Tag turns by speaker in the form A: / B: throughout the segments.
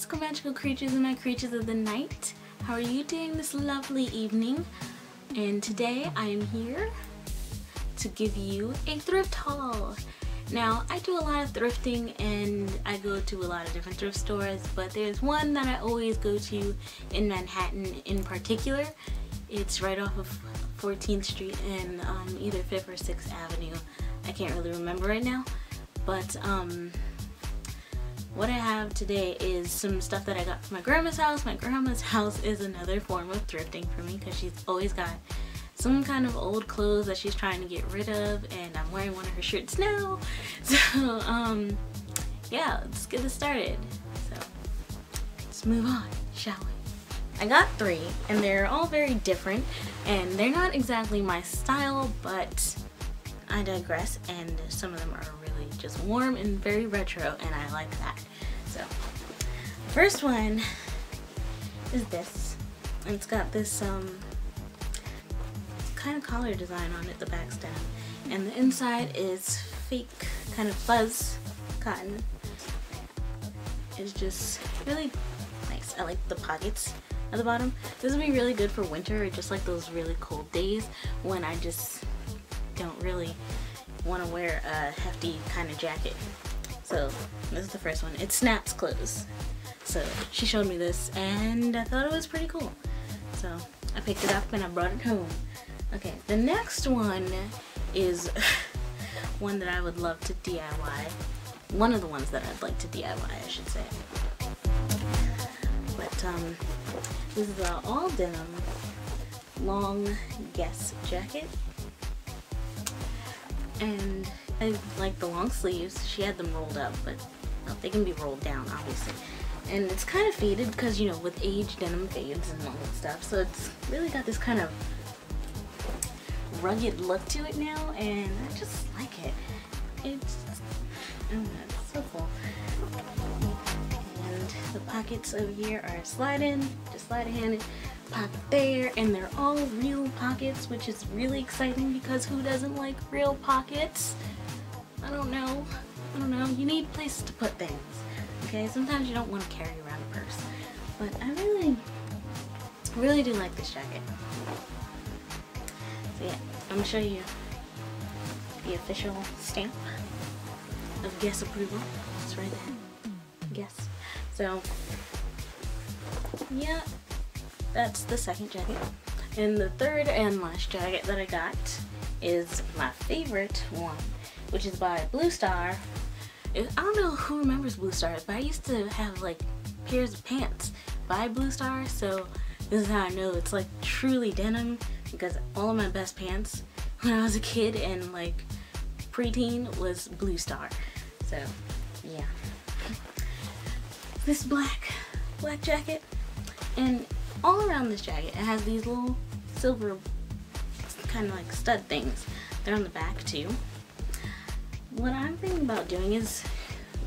A: mystical magical creatures and my creatures of the night. How are you doing this lovely evening? And today I am here to give you a thrift haul. Now, I do a lot of thrifting and I go to a lot of different thrift stores, but there's one that I always go to in Manhattan in particular. It's right off of 14th Street and either 5th or 6th Avenue. I can't really remember right now, but what I have today is some stuff that I got from my grandma's house. My grandma's house is another form of thrifting for me because she's always got some kind of old clothes that she's trying to get rid of, and I'm wearing one of her shirts now. So yeah, let's get this started. So let's move on, shall we? I got 3 and they're all very different and they're not exactly my style, but I digress, and some of them are really just warm and very retro, and I like that. So the first one is this, and it's got this kind of collar design on it. The back's down and the inside is fake kind of fuzz cotton. It's just really nice. I like the pockets at the bottom. This would be really good for winter or just like those really cold days when I just don't really want to wear a hefty kind of jacket. So this is the first one. It snaps closed. So she showed me this and I thought it was pretty cool. So I picked it up and I brought it home. Okay, the next one is one that I would love to DIY. One of the ones that I'd like to DIY, I should say. But this is an all denim long Guess jacket. And I like the long sleeves. She had them rolled up, but well, they can be rolled down, obviously. And it's kind of faded because, you know, with age, denim fades and all that stuff. So it's really got this kind of rugged look to it now, and I just like it. It's, it's so cool. And the pockets over here are slide-in, just slide-handed. Pocket there, and they're all real pockets, which is really exciting because who doesn't like real pockets? I don't know. You need places to put things. Okay, sometimes you don't want to carry around a purse, but I really do like this jacket. So yeah, I'm gonna show you the official stamp of Guess approval. It's right there. Guess. So yeah. That's the second jacket. And the third and last jacket that I got is my favorite one, which is by Blue Star. I don't know who remembers Blue Star, but I used to have like pairs of pants by Blue Star, so this is how I know it's like truly denim, because all of my best pants when I was a kid and like preteen was Blue Star. So yeah. This black jacket, and all around this jacket it has these little silver kind of like stud things. They're on the back too. What I'm thinking about doing is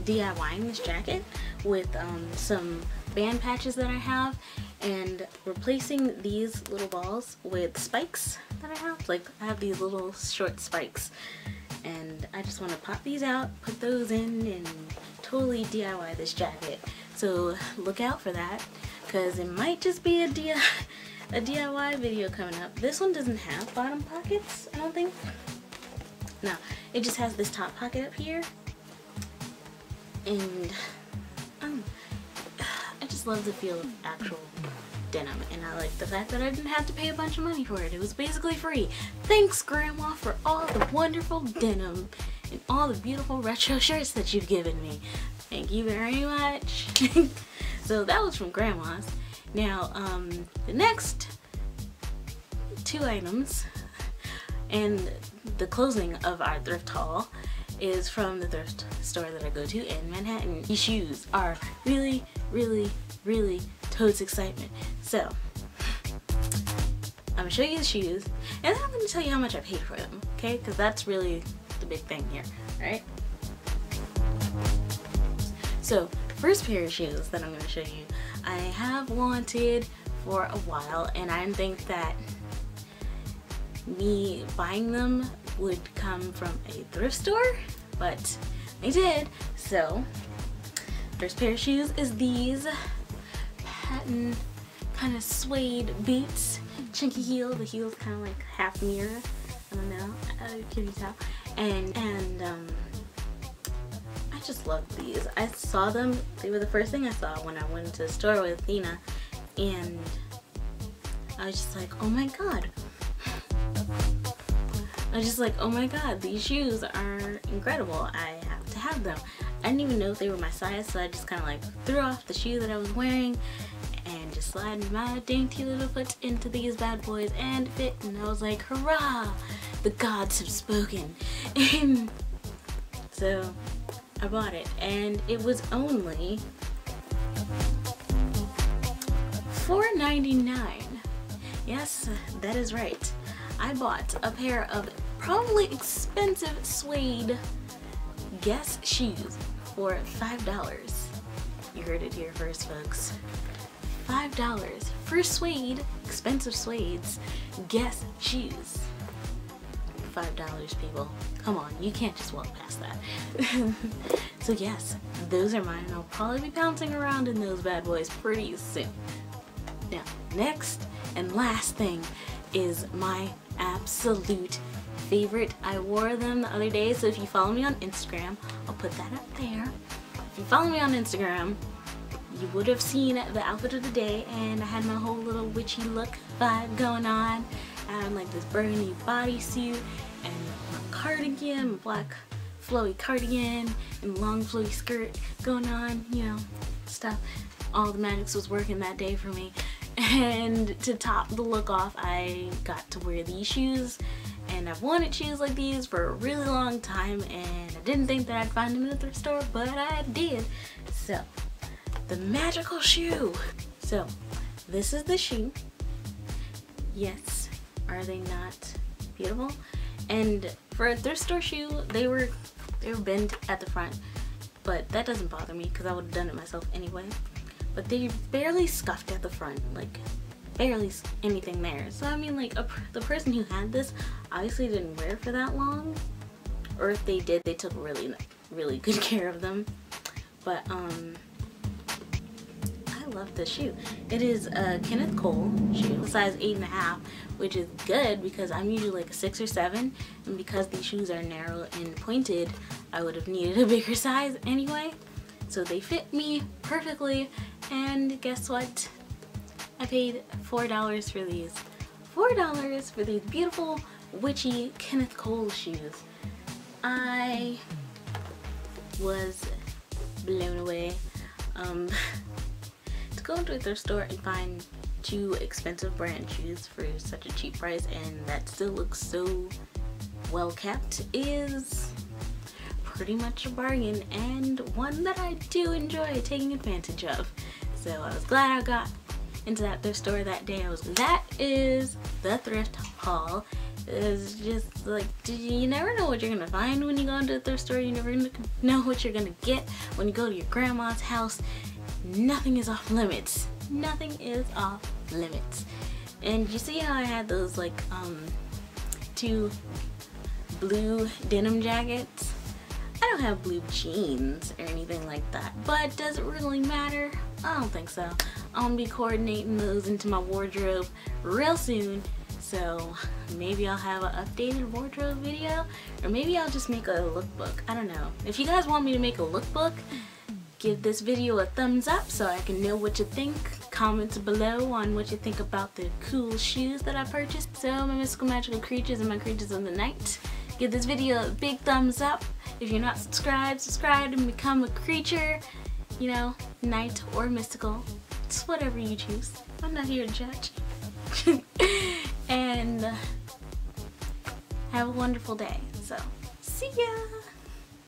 A: DIYing this jacket with some band patches that I have and replacing these little balls with spikes that I have. Like I have these little short spikes and I just want to pop these out, put those in, and totally DIY this jacket. So look out for that, because it might just be a DIY video coming up. This one doesn't have bottom pockets, I don't think. No, it just has this top pocket up here. And I just love the feel of actual denim, and I like the fact that I didn't have to pay a bunch of money for it. It was basically free. Thanks, Grandma, for all the wonderful denim and all the beautiful retro shirts that you've given me. Thank you very much. So that was from Grandma's. Now, the next 2 items and the closing of our thrift haul is from the thrift store that I go to in Manhattan. These shoes are really, really, really totes excitement. So, I'm gonna show you the shoes, and then I'm gonna tell you how much I paid for them, okay? Because that's really the big thing here, alright? So, first pair of shoes that I'm going to show you, I have wanted for a while, and I didn't think that me buying them would come from a thrift store, but they did. So First pair of shoes is these patent kind of suede boots. Chunky heel. The heel's kind of like half mirror. I don't know. Can you tell? And I just love these. I saw them. They were the first thing I saw when I went to the store with Athena, and I was just like, oh my god. I was just like, oh my god, these shoes are incredible. I have to have them. I didn't even know if they were my size, so I just kind of like threw off the shoe that I was wearing and just slid my dainty little foot into these bad boys and fit, and I was like, hurrah, the gods have spoken. And so I bought it, and it was only $4.99. Yes, that is right. I bought a pair of probably expensive suede Guess shoes for $5. You heard it here first, folks. $5 for suede, expensive suedes, Guess shoes. $5, people. Come on, you can't just walk past that. So yes, those are mine. I'll probably be bouncing around in those bad boys pretty soon. Now, next and last thing is my absolute favorite. I wore them the other day, so if you follow me on Instagram, I'll put that up there. If you follow me on Instagram, you would have seen the outfit of the day, and I had my whole little witchy look vibe going on. I had like this burgundy bodysuit and my cardigan, my black flowy cardigan and long flowy skirt going on, you know, stuff. All the magics was working that day for me. And to top the look off, I got to wear these shoes, and I've wanted shoes like these for a really long time, and I didn't think that I'd find them in a thrift store, but I did. So, the magical shoe. So, this is the shoe. Yes, are they not beautiful? And for a thrift store shoe, they were bent at the front, but that doesn't bother me because I would have done it myself anyway. But they barely scuffed at the front, like barely anything there. So I mean, like the person who had this obviously didn't wear it for that long, or if they did, they took really good care of them. But I love this shoe. It is a Kenneth Cole shoe, size 8.5, which is good because I'm usually like a 6 or 7, and because these shoes are narrow and pointed, I would have needed a bigger size anyway. So they fit me perfectly, and guess what? I paid $4 for these. $4 for these beautiful, witchy Kenneth Cole shoes. I was blown away. To go into a thrift store and find 2 expensive brand shoes for such a cheap price, and that still looks so well kept, is pretty much a bargain, and one that I do enjoy taking advantage of. So I was glad I got into that thrift store that day. That is the thrift haul. It's just like, you never know what you're gonna find when you go into a thrift store. You never know what you're gonna get when you go to your grandma's house. Nothing is off limits. Nothing is off limits. And you see how I had those like 2 blue denim jackets? I don't have blue jeans or anything like that, but does it really matter? I don't think so. I'm gonna be coordinating those into my wardrobe real soon, so maybe I'll have an updated wardrobe video, or maybe I'll just make a lookbook. I don't know. If you guys want me to make a lookbook, give this video a thumbs up so I can know what you think. Comment below on what you think about the cool shoes that I purchased. So my mystical magical creatures and my creatures of the night, give this video a big thumbs up. If you're not subscribed, subscribe and become a creature, you know, night or mystical. It's whatever you choose. I'm not here to judge. And have a wonderful day. So, see ya!